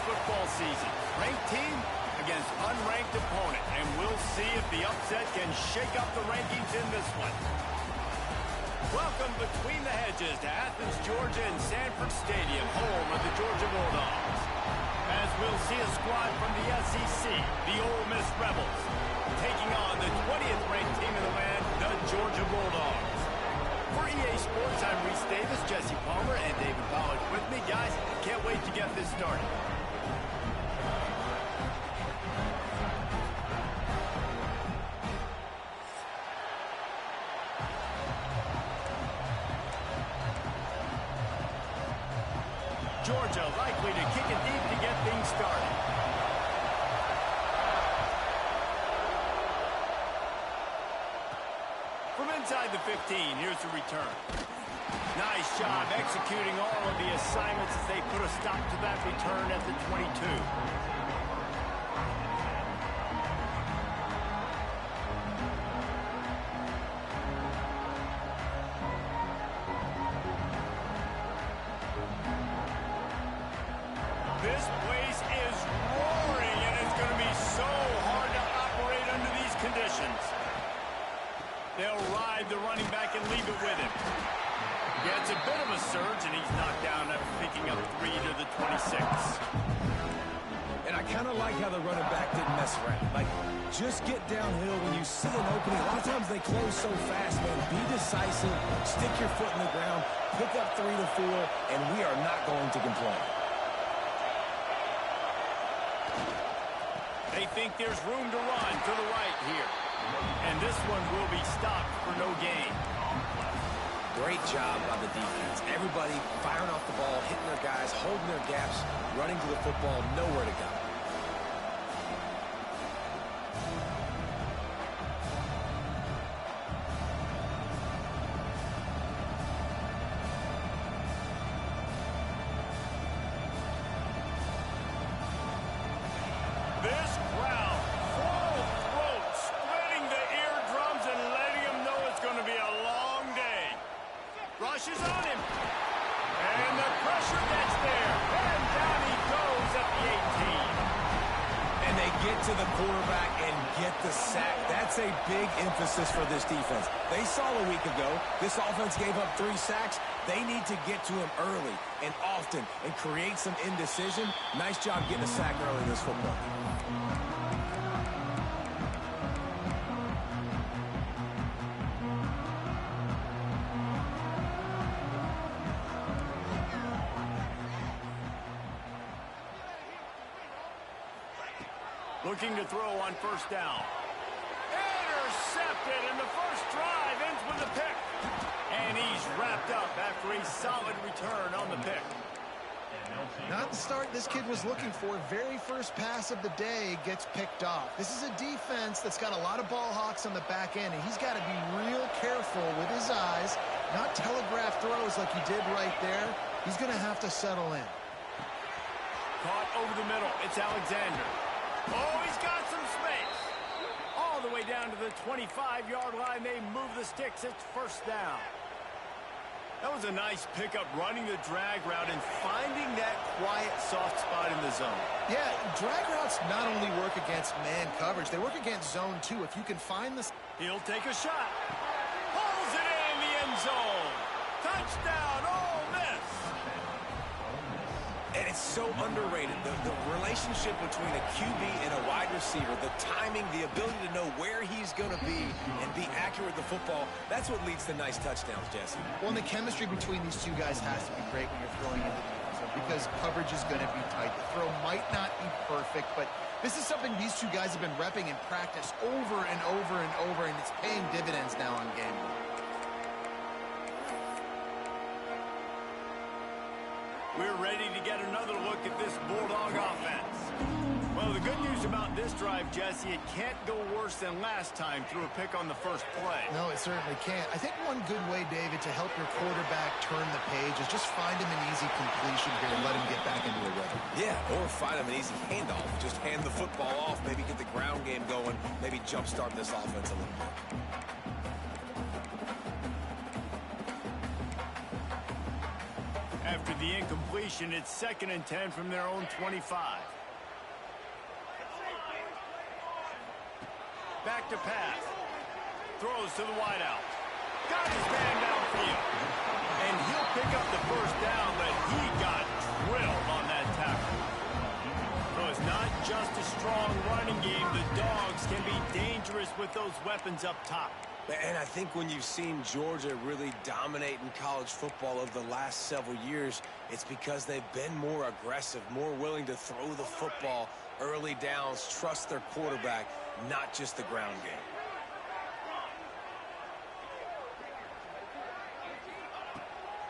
football season. Ranked team against unranked opponent, and we'll see if the upset can shake up the rankings in this one. Welcome between the hedges to Athens, Georgia and Sanford Stadium, home of the Georgia Bulldogs. As we'll see a squad from the SEC, the Ole Miss Rebels, taking on the 20th ranked team in the land, the Georgia Bulldogs. For EA Sports, I'm Reese Davis, Jesse Palmer, and David Pollack with me. Guys, can't wait to get this started. Georgia likely to kick it deep to get things started. From inside the 15, here's the return. Nice job executing all of the assignments as they put a stop to that return at the 22. This place is roaring, and it's going to be so hard to operate under these conditions. They'll ride the running back and leave it with him. Yeah, it's a bit of a surge, and he's knocked down after picking up 3 to the 26. And I kind of like how the running back didn't mess around. Like, just get downhill when you see an opening. A lot of times they close so fast, man. Be decisive, stick your foot in the ground, pick up 3 to 4, and we are not going to complain. They think there's room to run to the right here. And this one will be stopped for no gain. Great job by the defense. Everybody firing off the ball, hitting their guys, holding their gaps, running to the football, nowhere to go. This crowd, full throat, splitting the eardrums and letting him know it's going to be a long day. Rushes on him. And the pressure gets there. And down he goes at the 18. And they get to the quarterback and get the sack. That's a big emphasis for this defense. They saw a week ago, this offense gave up 3 sacks. They need to get to him early and often and create some indecision. Nice job getting a sack early this football game. Looking to throw on first down. Intercepted, and the first drive ends with a pick. And he's wrapped up after a solid return on the pick. Not the start this kid was looking for. Very first pass of the day gets picked off. This is a defense that's got a lot of ball hawks on the back end, and he's got to be real careful with his eyes, not telegraph throws like he did right there. He's going to have to settle in. Caught over the middle. It's Alexander. Oh, he's got some space. All the way down to the 25-yard line. They move the sticks. It's first down. That was a nice pickup, running the drag route and finding that quiet, soft spot in the zone. Yeah, drag routes not only work against man coverage, they work against zone too. If you can find this... He'll take a shot. Pulls it in the end zone. Touchdown, Ole Miss. And it's so underrated, the relationship between a QB and a wide receiver, the timing, the ability to know where he's going to be and be accurate with the football, that's what leads to nice touchdowns, Jesse. Well, and the chemistry between these two guys has to be great when you're throwing into the end zone because coverage is going to be tight. The throw might not be perfect, but this is something these two guys have been repping in practice over and over and over, and it's paying dividends now on game day. We're ready to get another look at this Bulldog offense. Well, the good news about this drive, Jesse, it can't go worse than last time through a pick on the first play. No, it certainly can't. I think one good way, David, to help your quarterback turn the page is just find him an easy completion here and let him get back into a rhythm. Yeah, or find him an easy handoff. Just hand the football off, maybe get the ground game going, maybe jumpstart this offense a little bit. After the incompletion, it's 2nd and 10 from their own 25. Back to pass. Throws to the wideout. Got his man downfield. And he'll pick up the first down, but he got drilled on that tackle. So it's not just a strong running game. The Dogs can be dangerous with those weapons up top. And I think when you've seen Georgia really dominate in college football over the last several years, it's because they've been more aggressive, more willing to throw the football early downs, trust their quarterback, not just the ground game.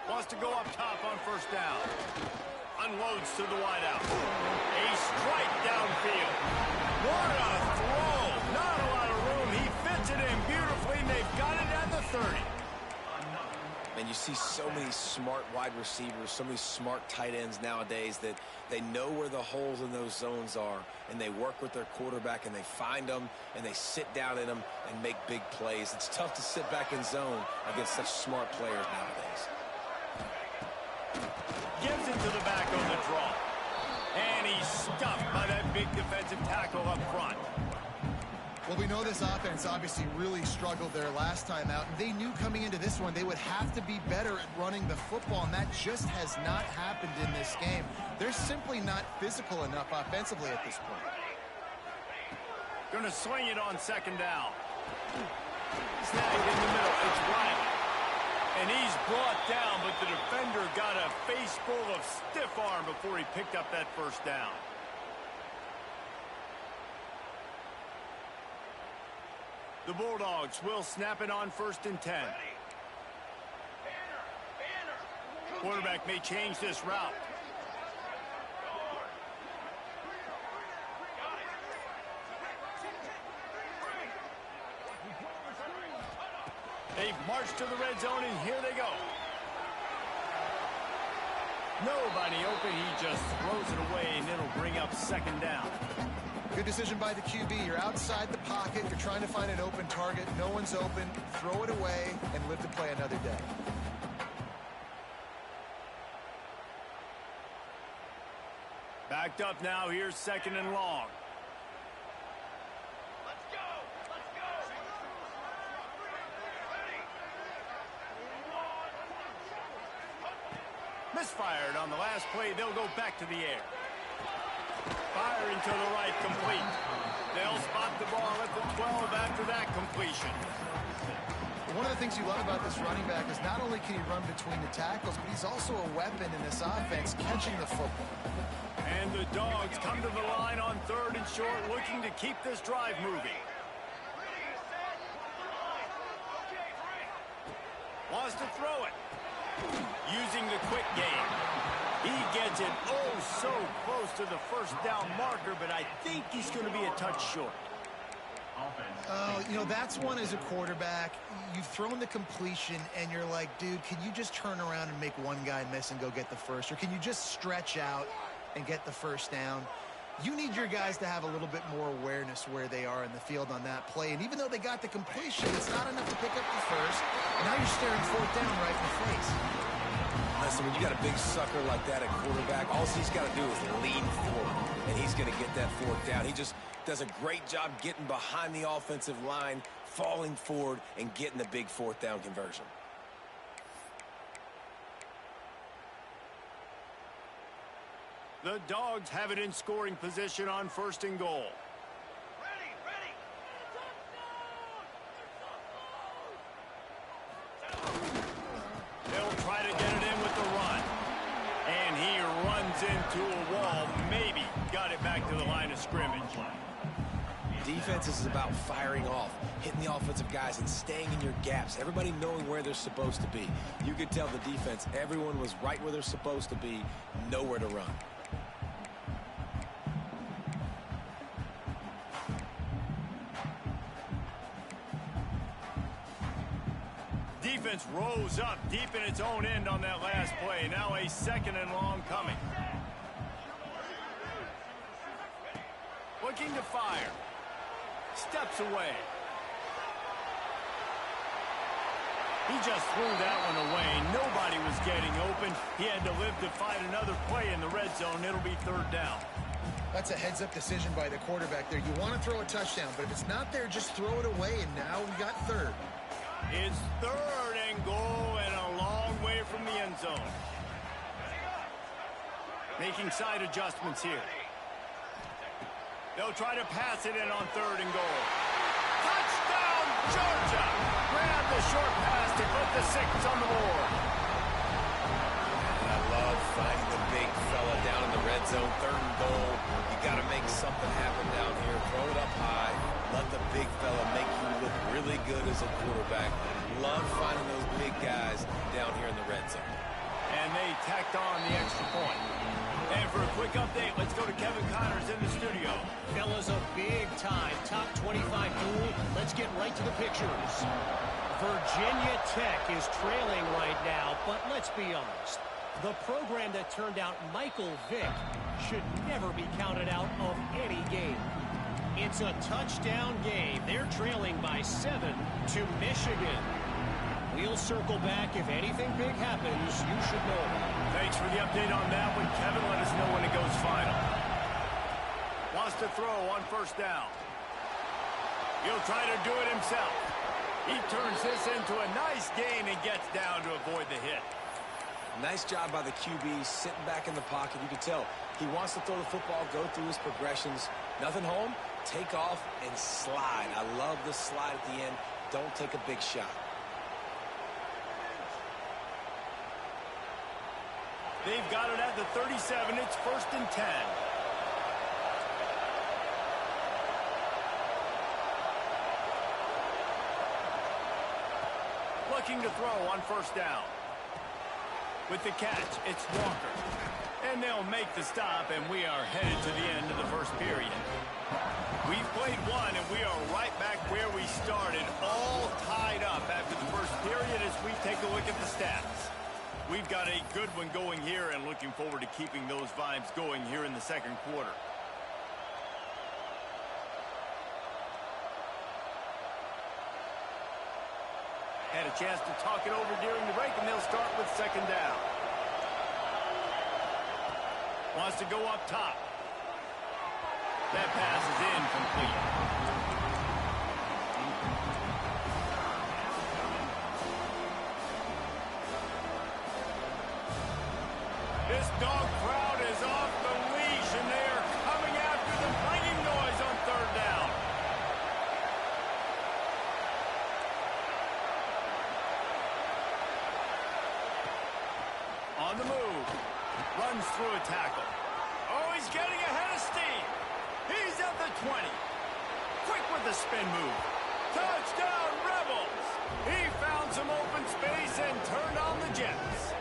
Wants to go up top on first down. Unloads to the wideout. A strike downfield. What a throw. Not a lot of room. He fits it in beautifully, and they've got it at the 30. And you see so many smart wide receivers, so many smart tight ends nowadays that they know where the holes in those zones are, and they work with their quarterback, and they find them, and they sit down in them and make big plays. It's tough to sit back in zone against such smart players nowadays. Gives it to the back on the draw. And he's stuffed by that big defensive tackle up front. Well, we know this offense obviously really struggled their last time out, and they knew coming into this one they would have to be better at running the football, and that just has not happened in this game. They're simply not physical enough offensively at this point. Going to swing it on 2nd down. Snagged in the middle. It's Riley. And he's brought down, but the defender got a face full of stiff arm before he picked up that first down. The Bulldogs will snap it on 1st and 10. Quarterback may change this route. They've marched to the red zone, and here they go. Nobody open. He just throws it away, and it'll bring up 2nd down. Good decision by the QB. You're outside the pocket. You're trying to find an open target. No one's open. Throw it away and live to play another day. Backed up now. Here's 2nd and long. Misfired on the last play. They'll go back to the air. Firing to the right, complete. They'll spot the ball at the 12 after that completion. One of the things you love about this running back is not only can he run between the tackles, but he's also a weapon in this offense, catching the football. And the Dogs come to the line on 3rd and short, looking to keep this drive moving. Wants to throw it. Using the quick game. He gets it so close to the first down marker, but I think he's going to be a touch short. You know, that's one as a quarterback. You've thrown the completion, and you're like, dude, can you just turn around and make one guy miss and go get the first? Or can you just stretch out and get the first down? You need your guys to have a little bit more awareness where they are in the field on that play. And even though they got the completion, it's not enough to pick up the first. And now you're staring 4th down right in the face. Listen, when you got a big sucker like that at quarterback, all he's got to do is lean forward, and he's going to get that 4th down. He just does a great job getting behind the offensive line, falling forward, and getting the big 4th down conversion. The Dogs have it in scoring position on 1st and goal. They'll try to get it in with the run. And he runs into a wall. Maybe got it back to the line of scrimmage. Defense is about firing off, hitting the offensive guys, and staying in your gaps. Everybody knowing where they're supposed to be. You could tell the defense, everyone was right where they're supposed to be, nowhere to run. Defense rose up deep in its own end on that last play. Now a 2nd and long coming. Looking to fire. Steps away. He just threw that one away. Nobody was getting open. He had to live to fight another play in the red zone. It'll be third down. That's a heads-up decision by the quarterback there. You want to throw a touchdown, but if it's not there, just throw it away, and now we got third. It's third and goal and a long way from the end zone. Making side adjustments here. They'll try to pass it in on third and goal. Touchdown, Georgia! Grab the short pass to put the 6 on the board. And I love finding the big fella down in the red zone, third and goal. You got to make something happen down here. Throw it up high. Let the big fella make you look really good as a quarterback. Love finding those big guys down here in the red zone. And they tacked on the extra point. And for a quick update, let's go to Kevin Connors in the studio. Fellas, a big-time top 25 duel. Let's get right to the pictures. Virginia Tech is trailing right now, but let's be honest. The program that turned out Michael Vick should never be counted out of any game. It's a touchdown game. They're trailing by 7 to Michigan. We'll circle back. If anything big happens, you should know about it. Thanks for the update on that one, Kevin. Let us know when it goes final. Wants to throw on first down. He'll try to do it himself. He turns this into a nice gain and gets down to avoid the hit. Nice job by the QB, sitting back in the pocket. You can tell he wants to throw the football, go through his progressions. Nothing home, take off, and slide. I love the slide at the end. Don't take a big shot. They've got it at the 37. It's 1st and 10. Looking to throw on first down. With the catch, it's Walker. And they'll make the stop, and we are headed to the end of the first period. We've played one, and we are right back where we started, all tied up after the first period as we take a look at the stats. We've got a good one going here and looking forward to keeping those vibes going here in the second quarter. Had a chance to talk it over during the break, and they'll start with second down. Wants to go up top. That pass is incomplete. This dog crowd is off the leash, and they are coming after the clanging noise on third down. On the move. Runs through a tackle. Oh, he's getting ahead of steam. He's at the 20. Quick with the spin move. Touchdown, Rebels. He found some open space and turned on the Jets.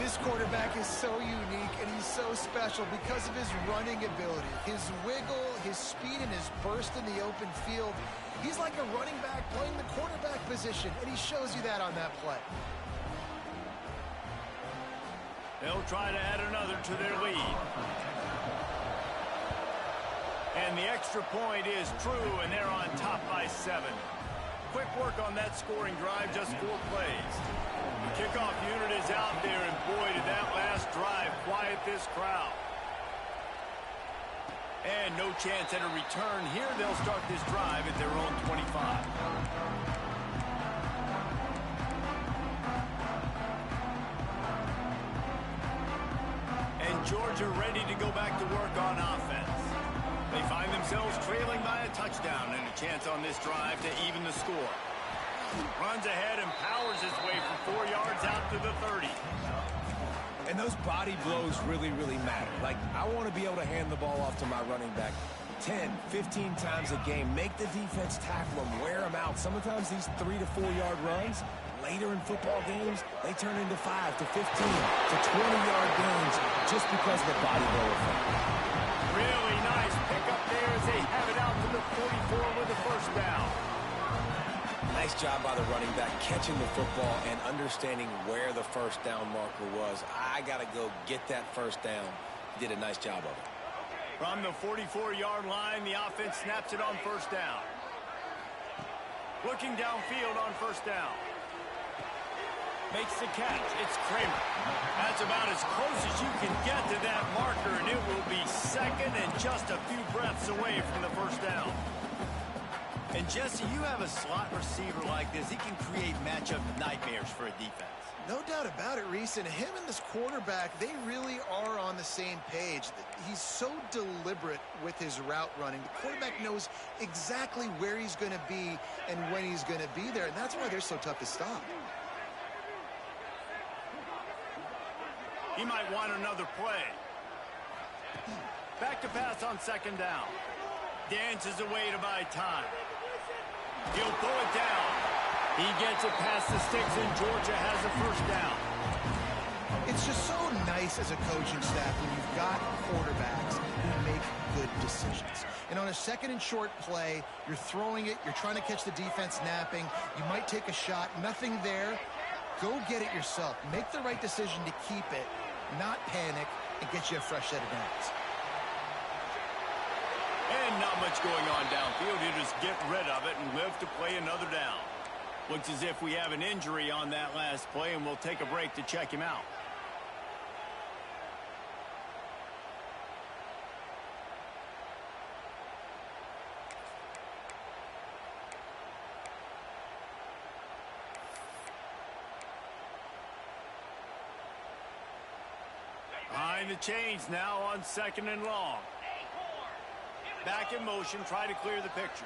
This quarterback is so unique, and he's so special because of his running ability. His wiggle, his speed, and his burst in the open field. He's like a running back playing the quarterback position, and he shows you that on that play. They'll try to add another to their lead. And the extra point is true, and they're on top by 7. Quick work on that scoring drive, just 4 plays. The kickoff unit is out there, and boy, did that last drive quiet this crowd. And no chance at a return here. They'll start this drive at their own 25. And Georgia ready to go back to work on offense. They find themselves trailing by a touchdown and a chance on this drive to even the score. Runs ahead and powers his way for 4 yards out to the 30. And those body blows really, really matter. Like, I want to be able to hand the ball off to my running back 10, 15 times a game. Make the defense tackle them, wear them out. Sometimes these 3 to 4 yard runs, later in football games, they turn into 5 to 15 to 20-yard gains just because of the body blow effect. Really nice pickup there as they have it out to the 44 with the first down. Nice job by the running back catching the football and understanding where the first down marker was. I got to go get that first down. He did a nice job of it. From the 44-yard line, the offense snaps it on first down. Looking downfield on first down. Makes the catch. It's Kramer. That's about as close as you can get to that marker, and it will be second and just a few breaths away from the first down. And Jesse, you have a slot receiver like this. He can create matchup nightmares for a defense. No doubt about it, Reese. And him and this quarterback, they really are on the same page. He's so deliberate with his route running. The quarterback knows exactly where he's going to be and when he's going to be there, and that's why they're so tough to stop. He might want another play. Back to pass on second down. Dances away to buy time. He'll pull it down. He gets it past the sticks, and Georgia has a first down. It's just so nice as a coaching staff when you've got quarterbacks who make good decisions. And on a second and short play, you're throwing it, you're trying to catch the defense napping, you might take a shot, nothing there. Go get it yourself. Make the right decision to keep it, not panic, and get you a fresh set of downs. And not much going on downfield. You just get rid of it and live to play another down. Looks as if we have an injury on that last play, and we'll take a break to check him out. Behind the chains now on second and long. Back in motion, try to clear the picture.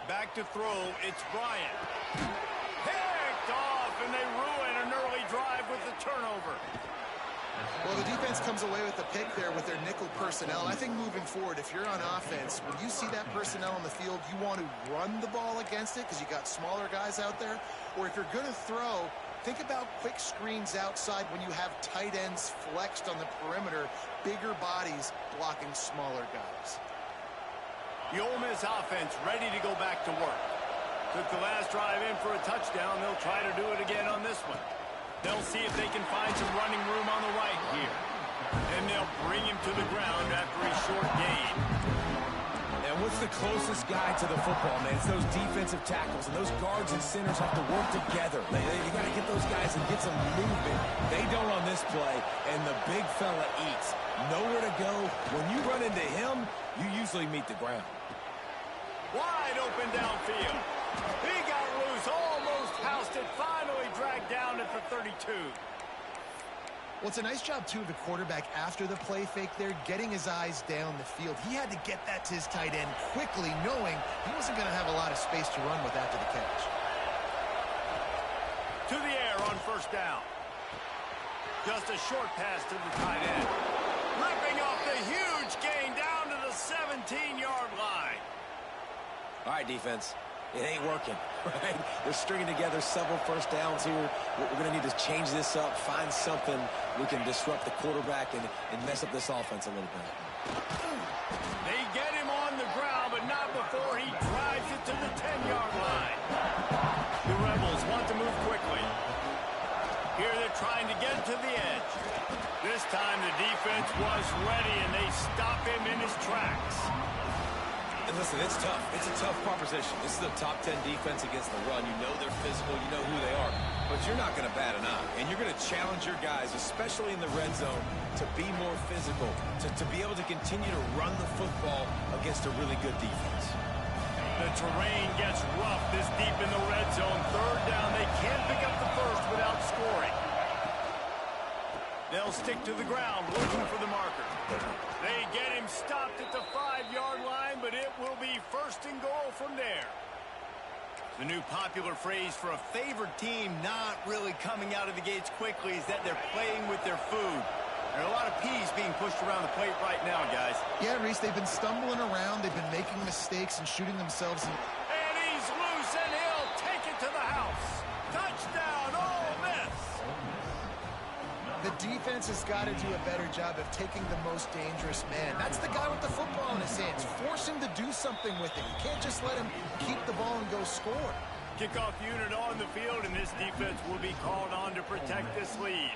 Back to throw, it's Bryant. Picked off, and they ruin an early drive with the turnover. Well, the defense comes away with the pick there with their nickel personnel. I think moving forward, if you're on offense, when you see that personnel on the field, you want to run the ball against it because you got smaller guys out there. Or if you're going to throw, think about quick screens outside when you have tight ends flexed on the perimeter, bigger bodies blocking smaller guys. The Ole Miss offense ready to go back to work. Took the last drive in for a touchdown. They'll try to do it again on this one. They'll see if they can find some running room on the right here. And they'll bring him to the ground after a short gain. And what's the closest guy to the football, man? It's those defensive tackles, and those guards and centers have to work together. You got to get those guys and get some movement. They don't on this play, and the big fella eats. Nowhere to go. When you run into him, you usually meet the ground. Wide open downfield. He got loose, almost housed it, finally dragged down at the 32. Well, it's a nice job, too, of the quarterback after the play fake there, getting his eyes down the field. He had to get that to his tight end quickly, knowing he wasn't going to have a lot of space to run with after the catch. To the air on first down. Just a short pass to the tight end. Ripping off the huge gain down to the 17-yard line. All right, defense. It ain't working, right? They're stringing together several first downs here. We're going to need to change this up, find something we can disrupt the quarterback and mess up this offense a little bit. They get him on the ground, but not before he drives it to the 10-yard line. The Rebels want to move quickly. Here they're trying to get to the edge. This time the defense was ready, and they stop him in his tracks. And listen, it's tough. It's a tough proposition. This is a top 10 defense against the run. You know they're physical. You know who they are. But you're not going to bat an eye. And you're going to challenge your guys, especially in the red zone, to be more physical, to be able to continue to run the football against a really good defense. The terrain gets rough this deep in the red zone. Third down, they can't pick up the first without scoring. They'll stick to the ground looking for the marker. They get him stopped at the 5-yard line, but it will be first and goal from there. The new popular phrase for a favored team not really coming out of the gates quickly is that they're playing with their food. There are a lot of peas being pushed around the plate right now, guys. Yeah, Reese, they've been stumbling around. They've been making mistakes and shooting themselves in. And he's loose, and he'll take it to the house. Touchdown, Ole Miss. The defense has got to do a better job of taking the most dangerous man. That's the guy with the football in his hands. Force him to do something with it. You can't just let him keep the ball and go score. Kickoff unit on the field, and this defense will be called on to protect this lead.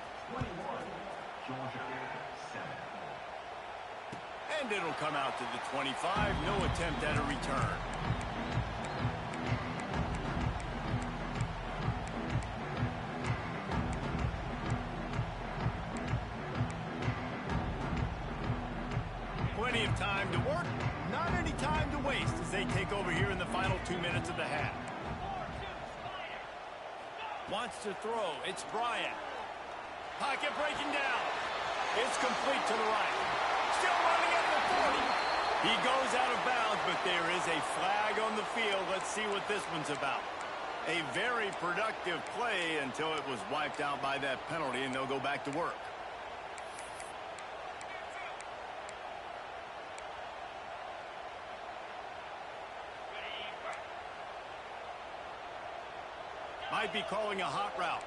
And And it'll come out to the 25. No attempt at a return. Plenty of time to work. Not any time to waste as they take over here in the final 2 minutes of the half. Wants to throw. It's Bryant. Pocket breaking down. It's complete to the right. Still running at the 40. He goes out of bounds, but there is a flag on the field. Let's see what this one's about. A very productive play until it was wiped out by that penalty, and they'll go back to work. Might be calling a hot route.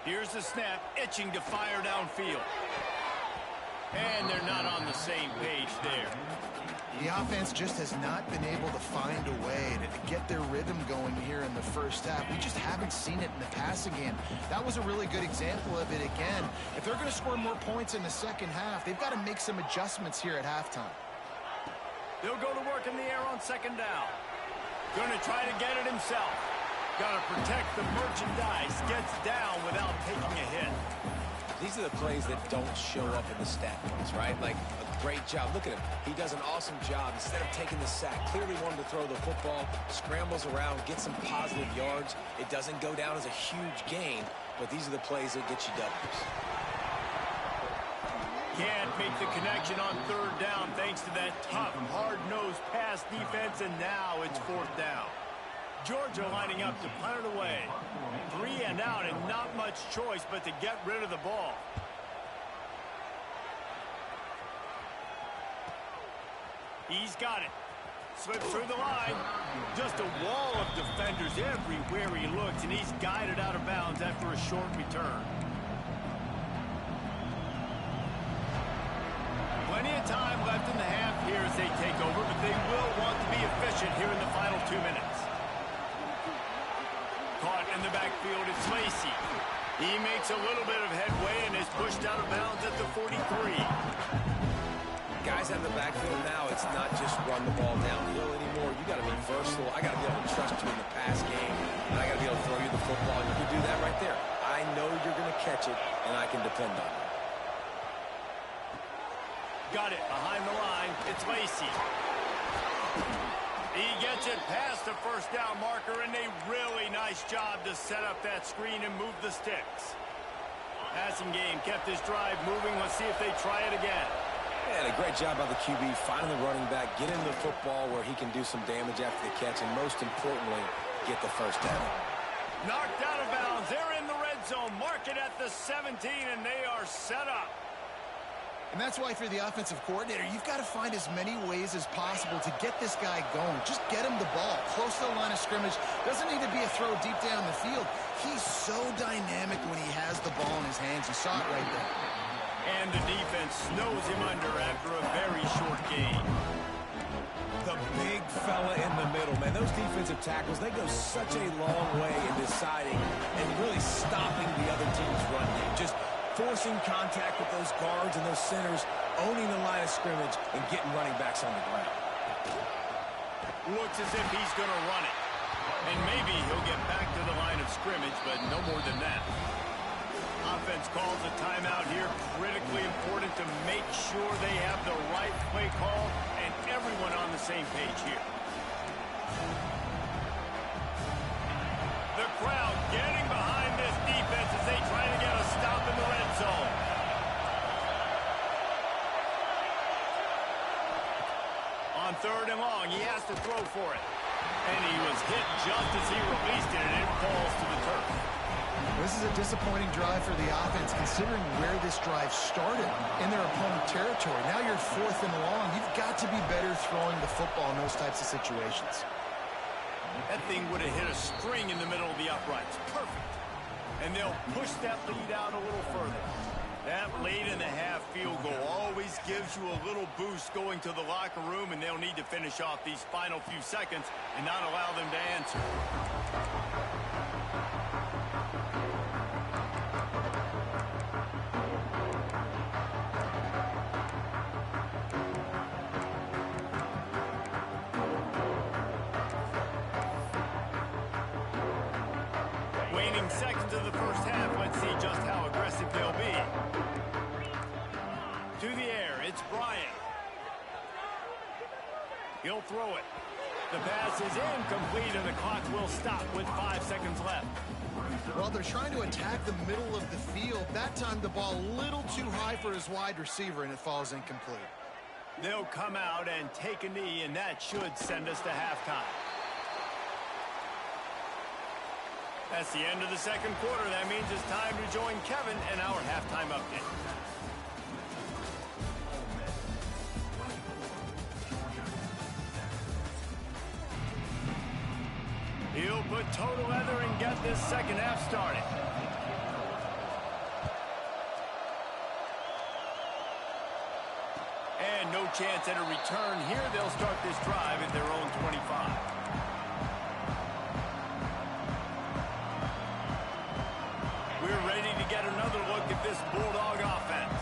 Here's the snap, itching to fire downfield. And they're not on the same page there. The offense just has not been able to find a way to get their rhythm going here in the first half. We just haven't seen it in the passing game. That was a really good example of it again. If they're going to score more points in the second half, they've got to make some adjustments here at halftime. They'll go to work in the air on second down. Going to try to get it himself. Got to protect the merchandise. Gets down without taking a hit. These are the plays that don't show up in the stat books, right? Like a great job. Look at him. He does an awesome job. Instead of taking the sack, clearly wanted to throw the football, scrambles around, get some positive yards. It doesn't go down as a huge gain, but these are the plays that get you W's. Can't make the connection on third down thanks to that tough, hard-nosed pass defense, and now it's fourth down. Georgia lining up to punt it away. 3 and out, and not much choice but to get rid of the ball. He's got it. Slips through the line. Just a wall of defenders everywhere he looks, and he's guided out of bounds after a short return. Plenty of time left in the half here as they take over, but they will want to be efficient here in the final 2 minutes. Caught in the backfield, it's Lacey. He makes a little bit of headway and is pushed out of bounds at the 43. Guys out of the backfield now, it's not just run the ball downhill anymore. You got to be versatile. I got to be able to trust you in the pass game, and I got to be able to throw you the football. You can do that right there. I know you're going to catch it, and I can depend on it. Got it behind the line. It's Lacey. He gets it past the first down marker, and a really nice job to set up that screen and move the sticks. Passing game kept this drive moving. Let's see if they try it again. And a great job by the QB finding the running back, getting the football where he can do some damage after the catch, and most importantly, get the first down. Knocked out of bounds. They're in the red zone. Mark it at the 17, and they are set up. And that's why, for the offensive coordinator, you've got to find as many ways as possible to get this guy going. Just get him the ball close to the line of scrimmage. Doesn't need to be a throw deep down the field. He's so dynamic when he has the ball in his hands. You saw it right there. And the defense snows him under after a very short gain. The big fella in the middle, man. Those defensive tackles, they go such a long way in deciding and really stopping the other team's run game. Just forcing contact with those guards and those centers, owning the line of scrimmage, and getting running backs on the ground. Looks as if he's going to run it. And maybe he'll get back to the line of scrimmage, but no more than that. Offense calls a timeout here. Critically important to make sure they have the right play call and everyone on the same page here. The crowd getting behind this defense as they try to get a stop in the red zone. On third and long, he has to throw for it. And he was hit just as he released it, and it falls to the turf. This is a disappointing drive for the offense, considering where this drive started in their opponent territory. Now you're fourth and long. You've got to be better throwing the football in those types of situations. That thing would have hit a string in the middle of the uprights. Perfect. And they'll push that lead out a little further. That late in the half field goal always gives you a little boost going to the locker room, and they'll need to finish off these final few seconds and not allow them to answer. remaining seconds of the first half. Let's see just how aggressive they'll be. To the air, it's Bryant. He'll throw it. The pass is incomplete, and the clock will stop with 5 seconds left. Well, they're trying to attack the middle of the field. That time, the ball a little too high for his wide receiver, and it falls incomplete. They'll come out and take a knee, and that should send us to halftime. That's the end of the second quarter. That means it's time to join Kevin in our halftime update. He'll put total leather and get this second half started. And no chance at a return here. They'll start this drive at their own 25. We're ready to get another look at this Bulldog offense.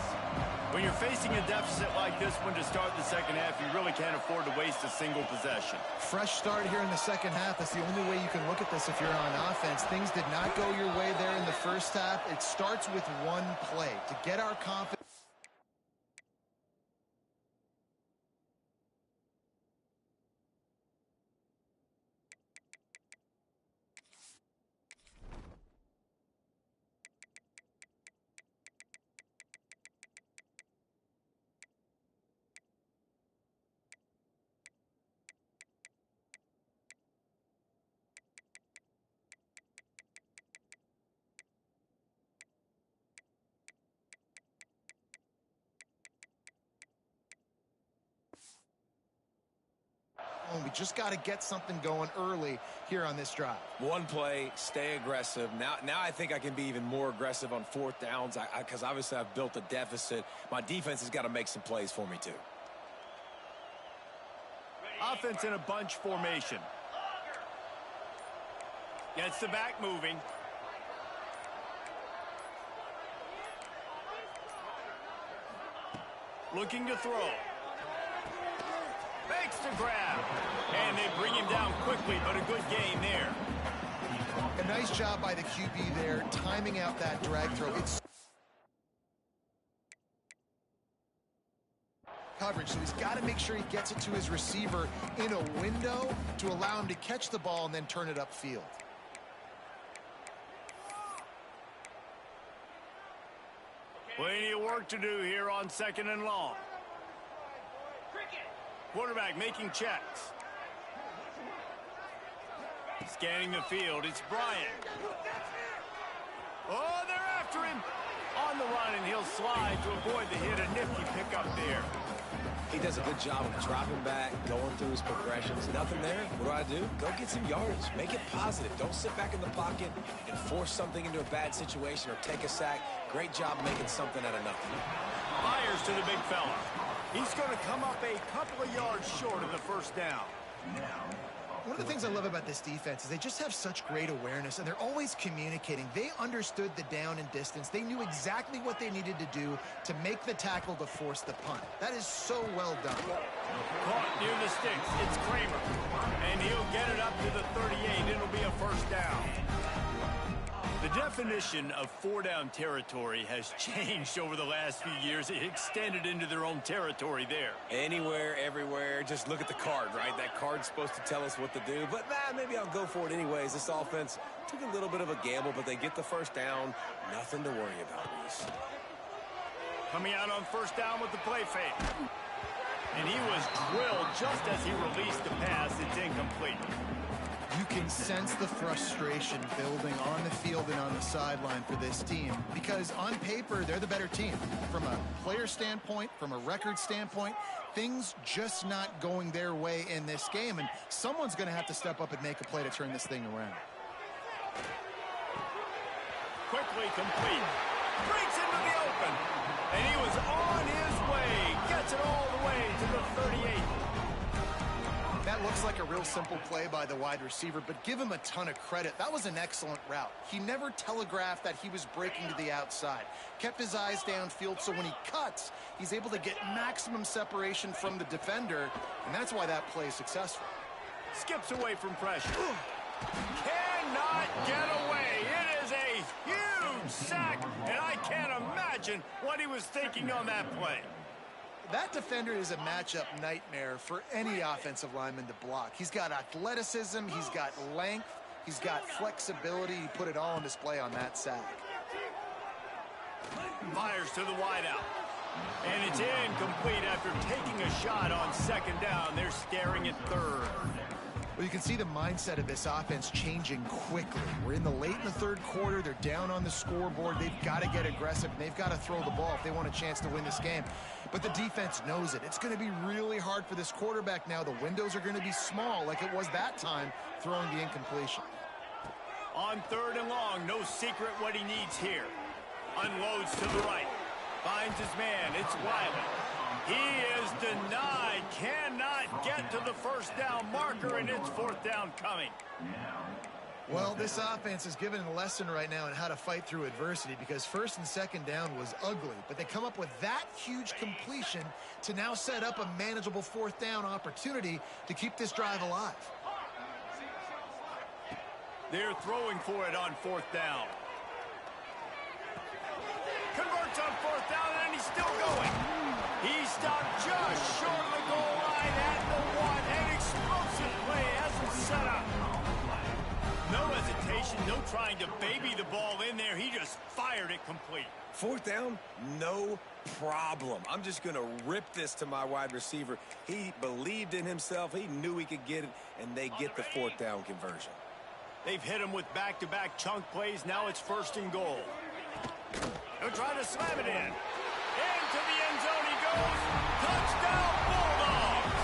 When you're facing a deficit like this one to start the second half, you really can't afford to waste a single possession. Fresh start here in the second half. That's the only way you can look at this if you're on offense. Things did not go your way there in the first half. It starts with one play to get our confidence. We just got to get something going early here on this drive. One play, stay aggressive. Now I think I can be even more aggressive on fourth downs because obviously I've built a deficit. My defense has got to make some plays for me too. Offense in a bunch formation. Gets the back moving. Looking to throw. Makes the grab. And they bring him down quickly, but a good game there. A nice job by the QB there, timing out that drag throw. It's coverage, so he's got to make sure he gets it to his receiver in a window to allow him to catch the ball and then turn it upfield. Plenty of work to do here on 2nd and long. Quarterback making checks. Scanning the field, it's Bryant. Oh, they're after him. On the run, and he'll slide to avoid the hit. A nifty pickup there. He does a good job of dropping back, going through his progressions. Nothing there. What do? Go get some yardage. Make it positive. Don't sit back in the pocket and force something into a bad situation or take a sack. Great job making something out of nothing. Fires to the big fella. He's going to come up a couple of yards short of the first down. One of the things I love about this defense is they just have such great awareness, and they're always communicating. They understood the down and distance. They knew exactly what they needed to do to make the tackle to force the punt. That is so well done. Caught near the sticks. It's Kramer. And he'll get it up to the 38. It'll be a first down. The definition of four-down territory has changed over the last few years. It extended into their own territory there. Anywhere, everywhere. Just look at the card, right? That card's supposed to tell us what to do. But maybe I'll go for it anyways. This offense took a little bit of a gamble, but they get the first down. Nothing to worry about, Reese. Coming out on first down with the play fake. And he was drilled just as he released the pass. It's incomplete. You can sense the frustration building on the field and on the sideline for this team because on paper, they're the better team. From a player standpoint, from a record standpoint, things just not going their way in this game, and someone's going to have to step up and make a play to turn this thing around. Quickly complete. Breaks into the open. And he was on his way. Gets it all the way to the 38. That looks like a real simple play by the wide receiver, but give him a ton of credit. That was an excellent route. He never telegraphed that he was breaking to the outside. Kept his eyes downfield, so when he cuts, he's able to get maximum separation from the defender, and that's why that play is successful. Skips away from pressure. Cannot get away. It is huge sack, and I can't imagine what he was thinking on that play. That defender is a matchup nightmare for any offensive lineman to block. He's got athleticism, he's got length, he's got flexibility. He put it all on display on that sack. Fires to the wideout. And it's incomplete after taking a shot on second down. They're staring at third. Well, you can see the mindset of this offense changing quickly. We're in the third quarter. They're down on the scoreboard. They've got to get aggressive, and they've got to throw the ball if they want a chance to win this game. But the defense knows it. It's going to be really hard for this quarterback now. The windows are going to be small like it was that time throwing the incompletion. On third and long, no secret what he needs here. Unloads to the right. Finds his man. It's Wiley. He is denied. Cannot get to the first down marker, and it's fourth down coming. Well, this offense is given a lesson right now on how to fight through adversity, because first and second down was ugly, but they come up with that huge completion to now set up a manageable fourth down opportunity to keep this drive alive. They're throwing for it on fourth down. Converts on fourth down, and he's still going. He stopped just short of the goal line at the one. An explosive play has him set up. No hesitation, no trying to baby the ball in there. He just fired it complete. Fourth down, no problem. I'm just going to rip this to my wide receiver. He believed in himself. He knew he could get it, and they get the fourth down conversion. They've hit him with back-to-back chunk plays. Now it's first and goal. He'll try to slam it in. Into the end zone he goes. Touchdown, Bulldogs!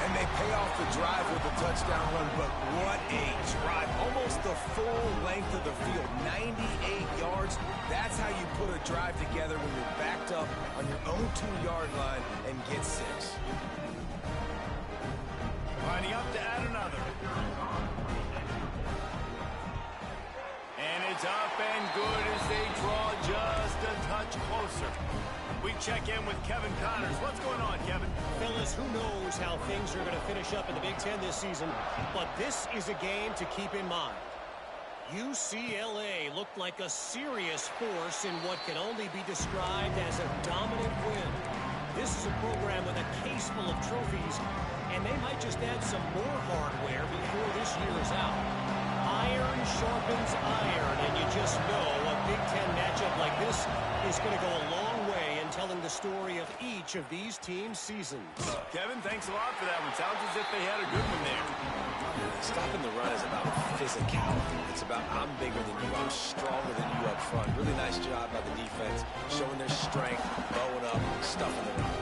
And they pay off the drive with a touchdown run, but what a drive. Almost the full length of the field, 98 yards. That's how you put a drive together when you're backed up on your own 2-yard line and get 6. Lining up to add another. And it's up and good as they draw just a touch closer. We check in with Kevin Connors. What's going on, Kevin? Fellas, who knows how things are going to finish up in the Big Ten this season, but this is a game to keep in mind. UCLA looked like a serious force in what can only be described as a dominant win. This is a program with a case full of trophies, and they might just add some more hardware before this year is out. Iron sharpens iron, and you just know a Big Ten matchup like this is going to go a long way in telling the story of each of these teams' seasons. Kevin, thanks a lot for that one. Sounds as if they had a good one there. Stopping the run is about physicality. It's about I'm bigger than you, I'm stronger than you up front. Really nice job by the defense, showing their strength, bowing up, stuffing the run.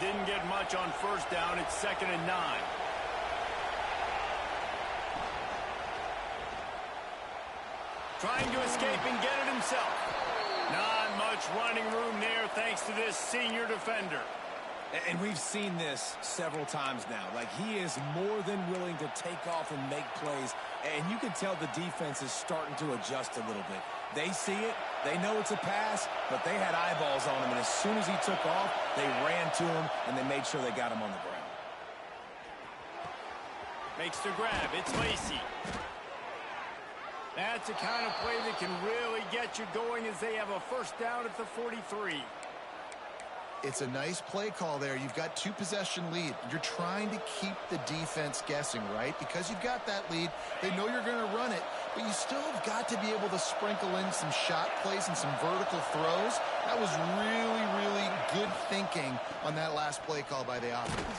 Didn't get much on first down. It's 2nd and 9. Trying to escape and get it himself. Not much running room there thanks to this senior defender. And we've seen this several times now. Like, he is more than willing to take off and make plays. And you can tell the defense is starting to adjust a little bit. They see it. They know it's a pass, but they had eyeballs on him. And as soon as he took off, they ran to him, and they made sure they got him on the ground. Makes the grab. It's Lacey. That's the kind of play that can really get you going as they have a first down at the 43. It's a nice play call there. You've got 2-possession lead. You're trying to keep the defense guessing, right? Because you've got that lead. They know you're going to run it, but you still have got to be able to sprinkle in some shot plays and some vertical throws. That was really, really good thinking on that last play call by the offense.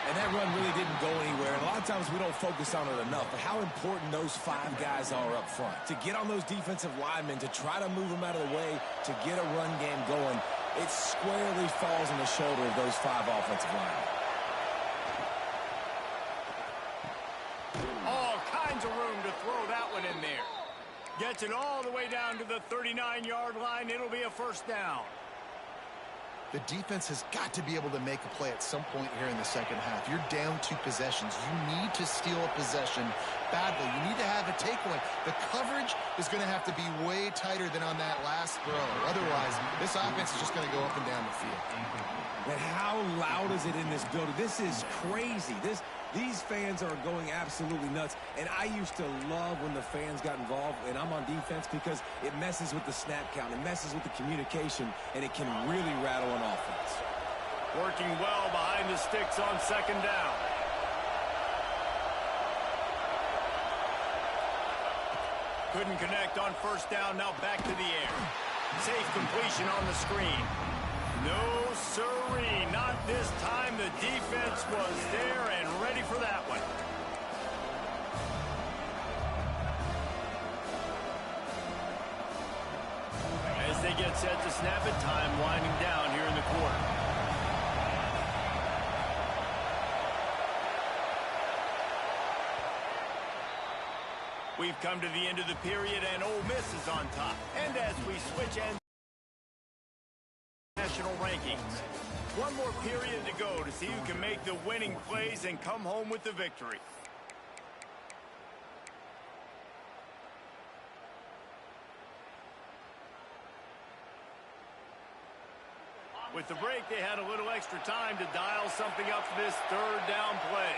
And that run really didn't go anywhere. And a lot of times we don't focus on it enough. But how important those 5 guys are up front. To get on those defensive linemen, to try to move them out of the way, to get a run game going, it squarely falls on the shoulder of those 5 offensive linemen. All kinds of room to throw that one in there. Gets it all the way down to the 39-yard line. It'll be a first down. The defense has got to be able to make a play at some point here in the second half. You're down 2 possessions. You need to steal a possession badly. You need to have a takeaway. The coverage is going to have to be way tighter than on that last throw. Otherwise, this offense is just going to go up and down the field. And how loud is it in this building? This is crazy. These fans are going absolutely nuts, and I used to love when the fans got involved, and I'm on defense because it messes with the snap count, it messes with the communication, and it can really rattle an offense. Working well behind the sticks on second down. Couldn't connect on first down, now back to the air. Safe completion on the screen. No siree, not this time. The defense was there and ready for that one. As they get set to snap it, time winding down here in the quarter. We've come to the end of the period, and Ole Miss is on top. And as we switch ends, national rankings. One more period to go to see who can make the winning plays and come home with the victory. With the break, they had a little extra time to dial something up for this third down play.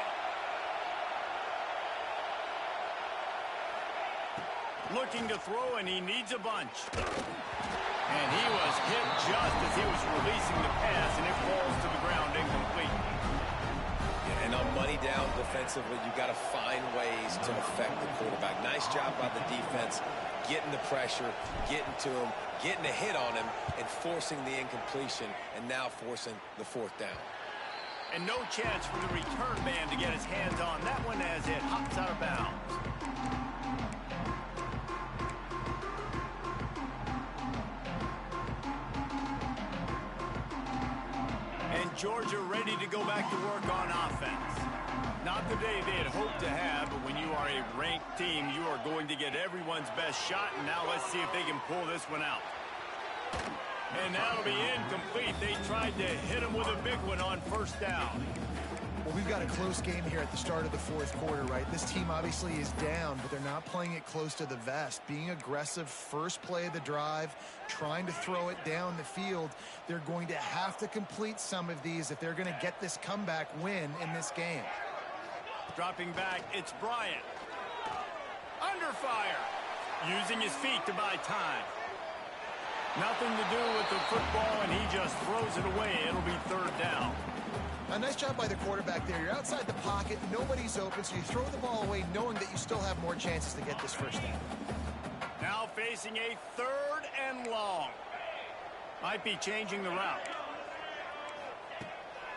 Looking to throw, and he needs a bunch. And he was hit just as he was releasing the pass, and it falls to the ground incomplete. Yeah, and on money down defensively, you've got to find ways to affect the quarterback. Nice job by the defense, getting the pressure, getting to him, getting a hit on him, and forcing the incompletion, and now forcing the fourth down. And no chance for the return man to get his hands on that one as it hops out of bounds. Georgia ready to go back to work on offense. Not the day they had hoped to have, but when you are a ranked team, you are going to get everyone's best shot, and now let's see if they can pull this one out. And that'll be incomplete. They tried to hit him with a big one on first down. Well, we've got a close game here at the start of the fourth quarter, right? This team obviously is down, but they're not playing it close to the vest. Being aggressive, first play of the drive, trying to throw it down the field. They're going to have to complete some of these if they're going to get this comeback win in this game. Dropping back, it's Bryant. Under fire. Using his feet to buy time. Nothing to do with the football, and he just throws it away. It'll be third down. A nice job by the quarterback there. You're outside the pocket, nobody's open, so you throw the ball away knowing that you still have more chances to get this first down. Now facing a third and long. Might be changing the route.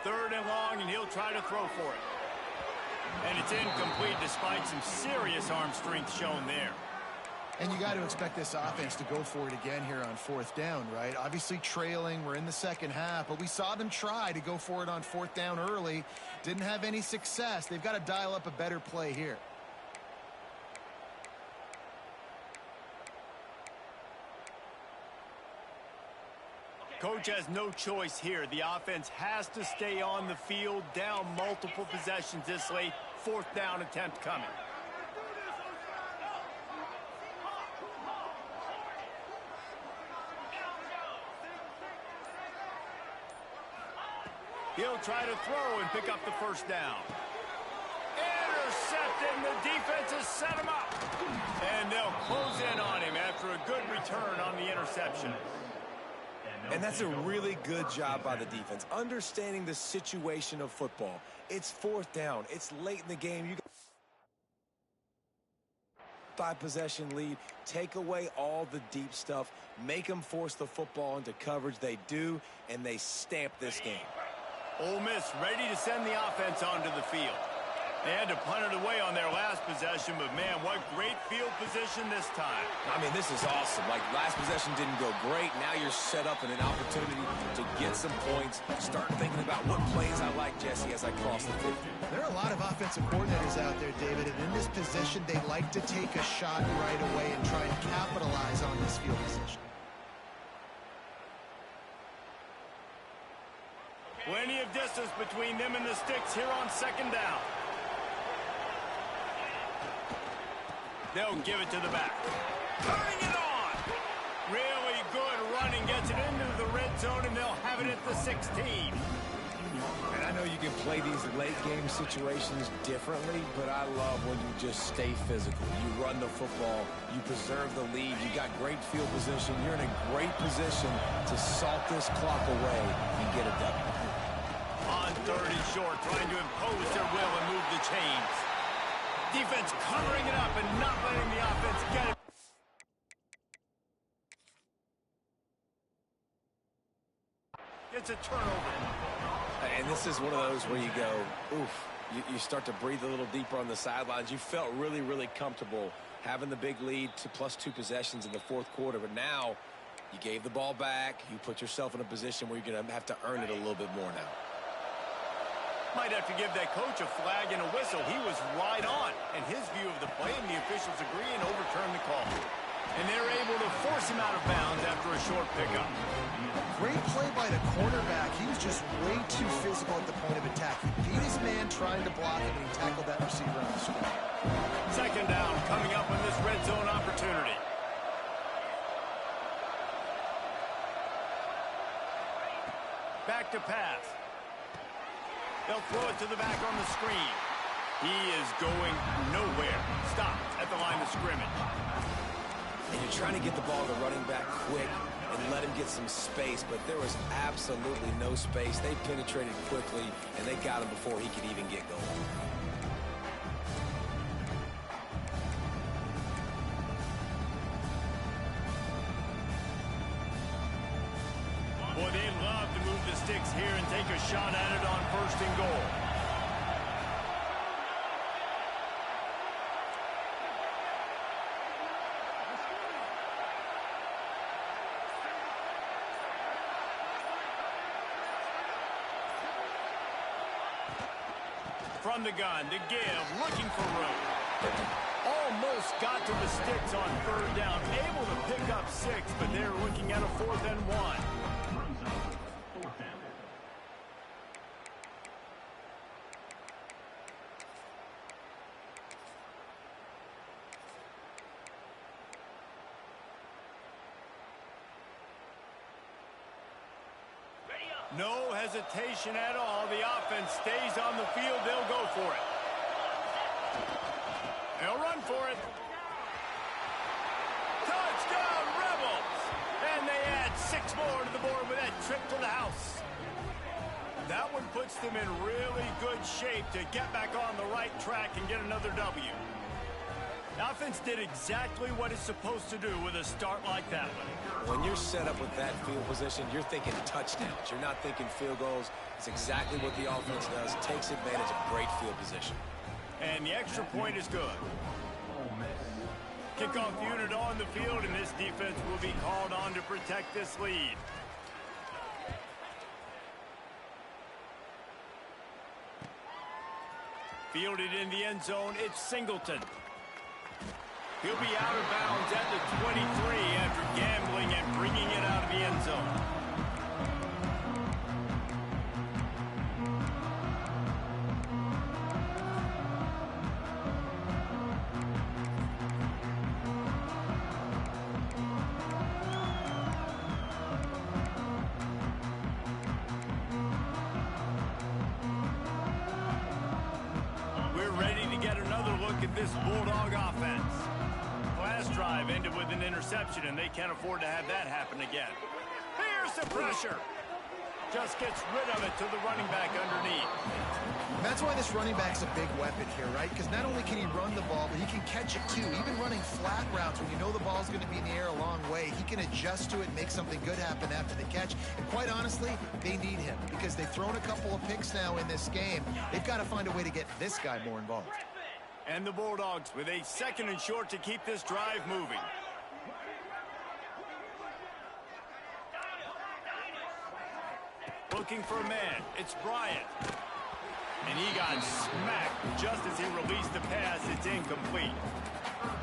Third and long, and he'll try to throw for it. And it's incomplete despite some serious arm strength shown there. And you got to expect this offense to go for it again here on fourth down, right? Obviously trailing, we're in the second half, but we saw them try to go for it on fourth down early. Didn't have any success. They've got to dial up a better play here. Coach has no choice here. The offense has to stay on the field, down multiple possessions this late. Fourth down attempt coming. He'll try to throw and pick up the first down. Intercepted, the defense has set him up. And they'll close in on him after a good return on the interception. And that's a really good job by the defense, understanding the situation of football. It's fourth down. It's late in the game. You got 5-possession lead. Take away all the deep stuff. Make them force the football into coverage. They do, and they stamp this game. Ole Miss ready to send the offense onto the field. They had to punt it away on their last possession, but man, what great field position this time. I mean, this is awesome. Like, last possession didn't go great. Now you're set up in an opportunity to get some points. Start thinking about what plays I like, Jesse, as I cross the 50. There are a lot of offensive coordinators out there, David, and in this position, they like to take a shot right away and try and capitalize on this field position. Plenty of distance between them and the sticks here on second down. They'll give it to the back. Turning it on. Really good running. Gets it into the red zone, and they'll have it at the 16. And I know you you can play these late game situations differently, but I love when you just stay physical. You run the football, you preserve the lead, you got great field position, you're in a great position to salt this clock away and get a W. On 3rd and short, trying to impose their will and move the chains. Defense covering it up and not letting the offense get it. It's a turnover. And this is one of those where you go, oof, you start to breathe a little deeper on the sidelines. You felt really, really comfortable having the big lead to +2 possessions in the 4th quarter. But now you gave the ball back. You put yourself in a position where you're going to have to earn it a little bit more now. Might have to give that coach a flag and a whistle. He was right on in his view of the play, and the officials agree and overturn the call. And they're able to force him out of bounds after a short pickup. Great play by the cornerback. He was just way too physical at the point of attack. He beat his man trying to block him, and he tackled that receiver on the screen. 2nd down coming up on this red zone opportunity. Back to pass. They'll throw it to the back on the screen. He is going nowhere. Stopped at the line of scrimmage. And you're trying to get the ball to the running back quick and let him get some space, but there was absolutely no space. They penetrated quickly, and they got him before he could even get going. Boy, they love to move the sticks here and take a shot at it on 1st and goal. From the gun, to give, looking for room. Almost got to the sticks on 3rd down, able to pick up 6, but they're looking at a 4th and 1. No hesitation at all. The offense stays on the field. They'll go for it. They'll run for it. Touchdown, Rebels! And they add 6 more to the board with that trip to the house. That one puts them in really good shape to get back on the right track and get another W. The offense did exactly what it's supposed to do with a start like that one. When you're set up with that field position, you're thinking touchdowns. You're not thinking field goals. It's exactly what the offense does. Takes advantage of great field position. And the extra point is good. Kickoff unit on the field, and this defense will be called on to protect this lead. Fielded in the end zone, it's Singleton. He'll be out of bounds at the 23 after gambling and bringing it out of the end zone. We're ready to get another look at this Bulldog offense. Last drive ended with an interception, and they can't afford to have that happen again. Here's the pressure. Just gets rid of it to the running back underneath. That's why this running back's a big weapon here, right? Because not only can he run the ball, but he can catch it too. Even running flat routes when you know the ball's going to be in the air a long way, he can adjust to it and make something good happen after the catch. And quite honestly, they need him because they've thrown a couple of picks now in this game. They've got to find a way to get this guy more involved. And the Bulldogs with a 2nd and short to keep this drive moving. Looking for a man. It's Bryant. And he got smacked just as he released the pass. It's incomplete.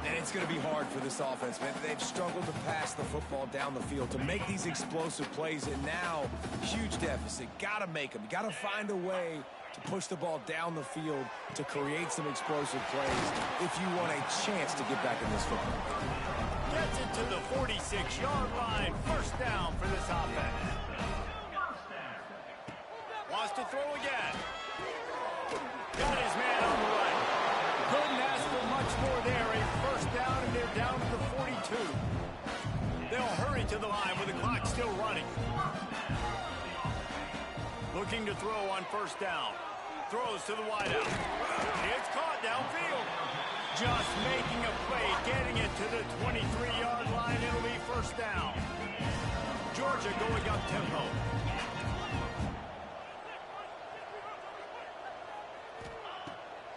And it's going to be hard for this offense, man. They've struggled to pass the football down the field to make these explosive plays, and now huge deficit. Got to make them. You got to find a way to push the ball down the field to create some explosive plays if you want a chance to get back in this football. Gets it to the 46-yard line. 1st down for this offense. Wants to throw again. Got his man on the right. Couldn't ask for much more there. A first down, and they're down to the 42. They'll hurry to the line with the clock still running. Looking to throw on first down. Throws to the wideout. It's caught downfield. Just making a play, getting it to the 23-yard line. It'll be first down. Georgia going up tempo.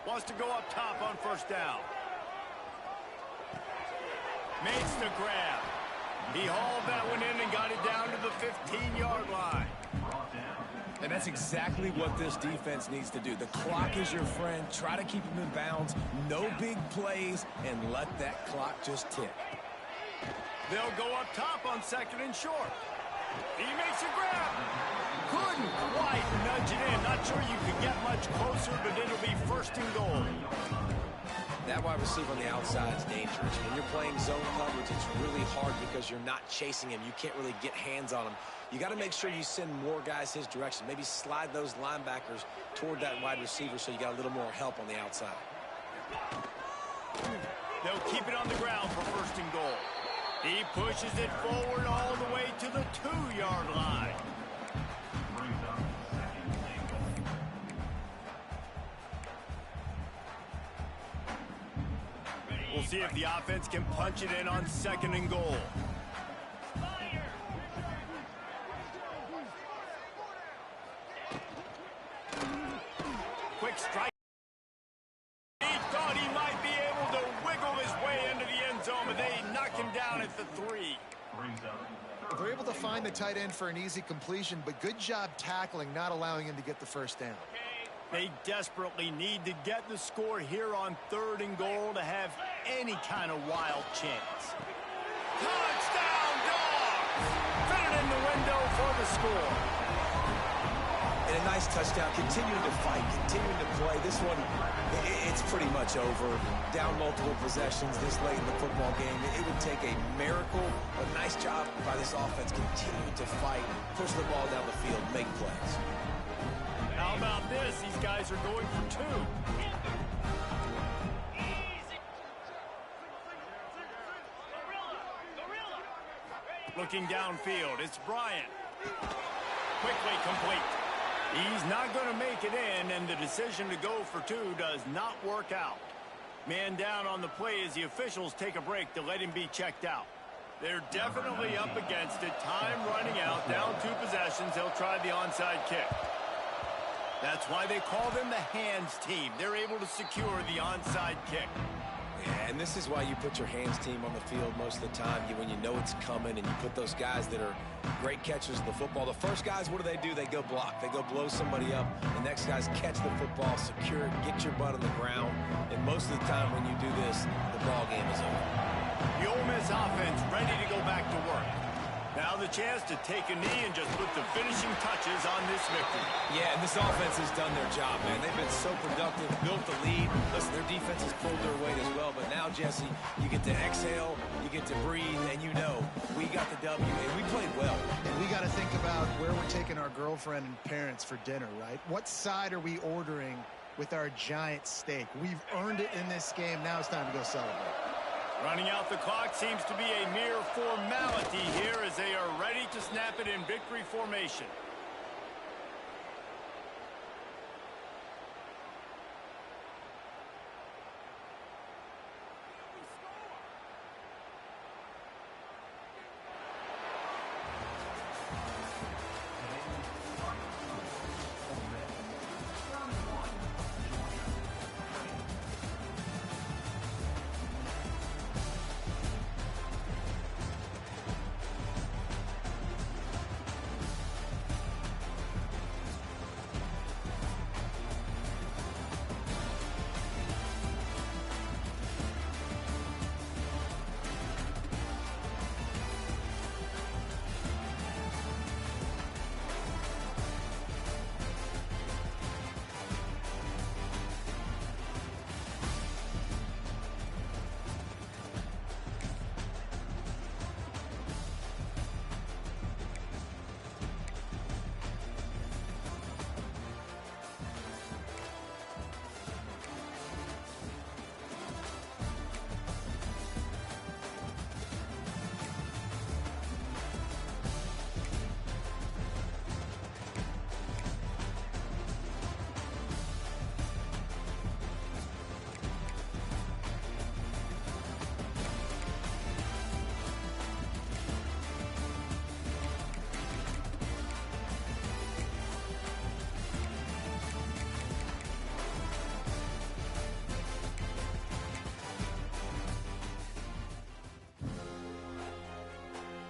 Wants to go up top on first down. Makes the grab. He hauled that one in and got it down to the 15-yard line. And that's exactly what this defense needs to do. The clock is your friend. Try to keep him in bounds. No big plays, and let that clock just tick. They'll go up top on second and short. He makes a grab. Couldn't quite nudge it in. Not sure you could get much closer, but it'll be first and goal. That wide receiver on the outside is dangerous. When you're playing zone coverage, it's really hard because you're not chasing him. You can't really get hands on him. You got to make sure you send more guys his direction. Maybe slide those linebackers toward that wide receiver so you got a little more help on the outside. They'll keep it on the ground for first and goal. He pushes it forward all the way to the 2-yard line. We'll see if the offense can punch it in on second and goal. Quick strike. He thought he might be able to wiggle his way into the end zone, but they knock him down at the 3. They're able to find the tight end for an easy completion, but good job tackling, not allowing him to get the first down. They desperately need to get the score here on third and goal to have any kind of wild chance. Touchdown, Dogs! Fit it in the window for the score. And a nice touchdown, continuing to fight, continuing to play. This one, it's pretty much over. Down multiple possessions this late in the football game. It would take a miracle, a nice job by this offense continuing to fight, push the ball down the field, make plays. How about this? These guys are going for 2. Looking downfield, it's Bryant. Quickly complete. He's not going to make it in, and the decision to go for 2 does not work out. Man down on the play as the officials take a break to let him be checked out. They're definitely up against it. Time running out, down 2 possessions. They'll try the onside kick. That's why they call them the hands team. They're able to secure the onside kick. Yeah, and this is why you put your hands team on the field most of the time. When you know it's coming, and you put those guys that are great catchers of the football. The first guys, what do? They go block. They go blow somebody up. The next guys catch the football, secure it, get your butt on the ground. And most of the time when you do this, the ball game is over. The Ole Miss offense ready to go back to work. Now the chance to take a knee and just put the finishing touches on this victory. Yeah, and this offense has done their job, man. They've been so productive, built the lead. Listen, their defense has pulled their weight as well. But now, Jesse, you get to exhale, you get to breathe, and you know we got the W, and we played well. And we got to think about where we're taking our girlfriend and parents for dinner, right? What side are we ordering with our giant steak? We've earned it in this game. Now it's time to go celebrate. Running out the clock seems to be a mere formality here as they are ready to snap it in victory formation.